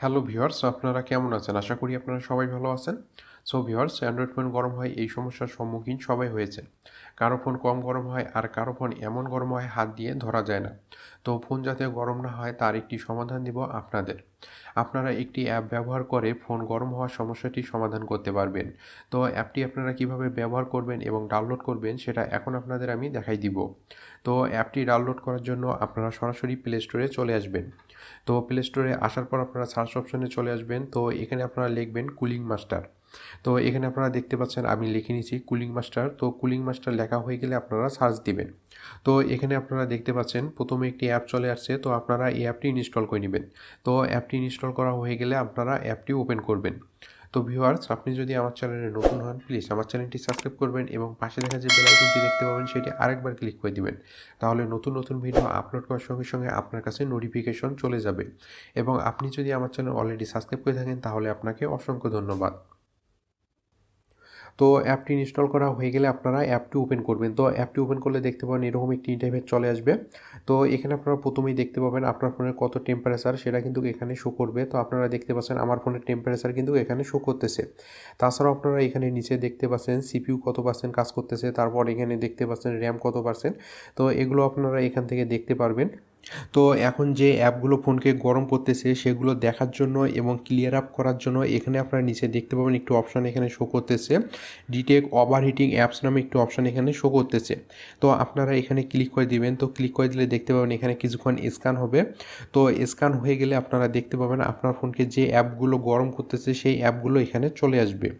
Hello viewers, আপনারা কেমন আছেন? আশা করি আপনারা সবাই ভালো আছেন। সো ভিউয়ার্স, অ্যান্ড্রয়েড ফোন গরম হয় এই সমস্যার সম্মুখীন সবাই হয়েছে। কারো ফোন কম গরম হয় আর কারো ফোন এমন গরম হয় হাত দিয়ে ধরা যায় না। তো ফোন যাতে গরম না হয় তার একটি সমাধান দিব আপনাদের। আপনারা একটি অ্যাপ ব্যবহার করে ফোন গরম হওয়ার সমস্যাটি সমাধান করতে পারবেন। তো অ্যাপটি আপনারা কিভাবে ব্যবহার করবেন এবং ডাউনলোড করবেন সেটা এখন আপনাদের আমি দেখাই দিব। তো অ্যাপটি ডাউনলোড করার জন্য আপনারা সরাসরি প্লে স্টোরে চলে আসবেন। তো প্লে স্টোরে আসার পর আপনারা সার্চ অপশনে চলে আসবেন। তো এখানে আপনারা লিখবেন কুলিং মাস্টার। তো এখানে আপনারা দেখতে পাচ্ছেন আমি লিখে নিয়েছি কুলিং মাস্টার। তো কুলিং মাস্টার লেখা হয়ে গেলে আপনারা সার্চ দিবেন। তো এখানে আপনারা দেখতে পাচ্ছেন প্রথমে একটি অ্যাপ চলে আসছে। তো আপনারা এই অ্যাপটি ইনস্টল করে নেবেন। তো অ্যাপটি ইনস্টল করা হয়ে গেলে আপনারা অ্যাপটি ওপেন করবেন। তো ভিউয়ার্স, আপনি যদি আমার চ্যানেলে নতুন হন প্লিজ আমার চ্যানেলটি সাবস্ক্রাইব করবেন এবং পাশে দেখা যে বেল আইকনটি দেখতে পাবেন সেটি আরেকবার ক্লিক করে দিবেন। তাহলে নতুন নতুন ভিডিও আপলোড করার সঙ্গে সঙ্গে আপনার কাছে নোটিফিকেশন চলে যাবে। এবং আপনি যদি আমার চ্যানেল অলরেডি সাবস্ক্রাইব করে থাকেন তাহলে আপনাকে অসংখ্য ধন্যবাদ। তো অ্যাপটি ইনস্টল করা হয়ে গেলে আপনারা অ্যাপটি ওপেন করবেন। তো অ্যাপটি ওপেন করলে দেখতে পাবেন এরকম একটি ইন্টারফেস চলে আসবে। তো এখানে আপনারা প্রথমেই দেখতে পাবেন আপনার ফোনের কত টেম্পারেচার সেটা কিন্তু এখানে শো করবে। তো আপনারা দেখতে পাচ্ছেন আমার ফোনের টেম্পারেচার কিন্তু এখানে শো করতেছে। তাছাড়াও আপনারা এখানে নিচে দেখতে পাচ্ছেন সিপিইউ কত পার্সেন্ট কাজ করতেছে, তারপর এখানে দেখতে পাচ্ছেন র্যাম কত পার্সেন্ট। তো এগুলো আপনারা এখান থেকে দেখতে পারবেন। তো এখন যে অ্যাপগুলো ফোনকে গরম করতেছে সেগুলো দেখার জন্য এবং ক্লিয়ার আপ করার জন্য এখানে আপনারা নিচে দেখতে পাবেন একটু অপশান এখানে শো করতেছে। ডিটেক্ট ওভারহিটিং অ্যাপস নামে একটু অপশান এখানে শো করতেছে। তো আপনারা এখানে ক্লিক করে দিবেন। তো ক্লিক করে দিলে দেখতে পাবেন এখানে কিছুক্ষণ স্ক্যান হবে। তো স্ক্যান হয়ে গেলে আপনারা দেখতে পাবেন আপনার ফোনকে যে অ্যাপগুলো গরম করতেছে সেই অ্যাপগুলো এখানে চলে আসবে।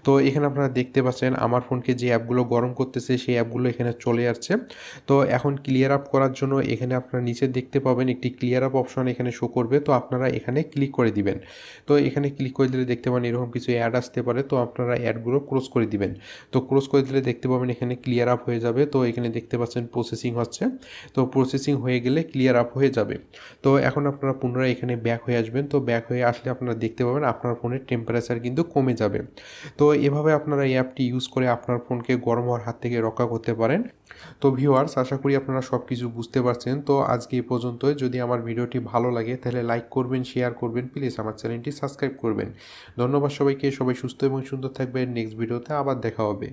তো এখানে আপনারা দেখতে পাচ্ছেন আমার ফোনকে যে অ্যাপগুলো গরম করতেছে সেই অ্যাপগুলো এখানে চলে আসছে। তো এখন ক্লিয়ার আপ করার জন্য এখানে আপনারা নিচে দেখতে পাবেন একটি ক্লিয়ার আপ অপশন এখানে শো করবে। তো আপনারা এখানে ক্লিক করে দিবেন। তো এখানে ক্লিক করে দিলে দেখতে পাবেন এরকম কিছু অ্যাড আসতে পারে। তো আপনারা অ্যাডগুলো ক্লোজ করে দিবেন। তো ক্লোজ করে দিলে দেখতে পাবেন এখানে ক্লিয়ার আপ হয়ে যাবে। তো এখানে দেখতে পাচ্ছেন প্রসেসিং হচ্ছে। তো প্রসেসিং হয়ে গেলে ক্লিয়ার আপ হয়ে যাবে। তো এখন আপনারা পুনরায় এখানে ব্যাক হয়ে আসবেন। তো ব্যাক হয়ে আসলে আপনারা দেখতে পাবেন আপনার ফোনের টেম্পারেচার কিন্তু কমে যাবে। তো এভাবে আপনারা এই অ্যাপটি ইউজ করে আপনার ফোনকে গরম হওয়ার হাত থেকে রক্ষা করতে পারেন। তো ভিউয়ার্স, আশা করি আপনারা সব কিছু বুঝতে পারছেন। তো আজকে এই পর্যন্তই। যদি আমার ভিডিওটি ভালো লাগে তাহলে লাইক করবেন, শেয়ার করবেন, প্লিজ আমার চ্যানেলটি সাবস্ক্রাইব করবেন। ধন্যবাদ সবাইকে। সবাই সুস্থ এবং সুন্দর থাকবেন। নেক্সট ভিডিওতে আবার দেখা হবে।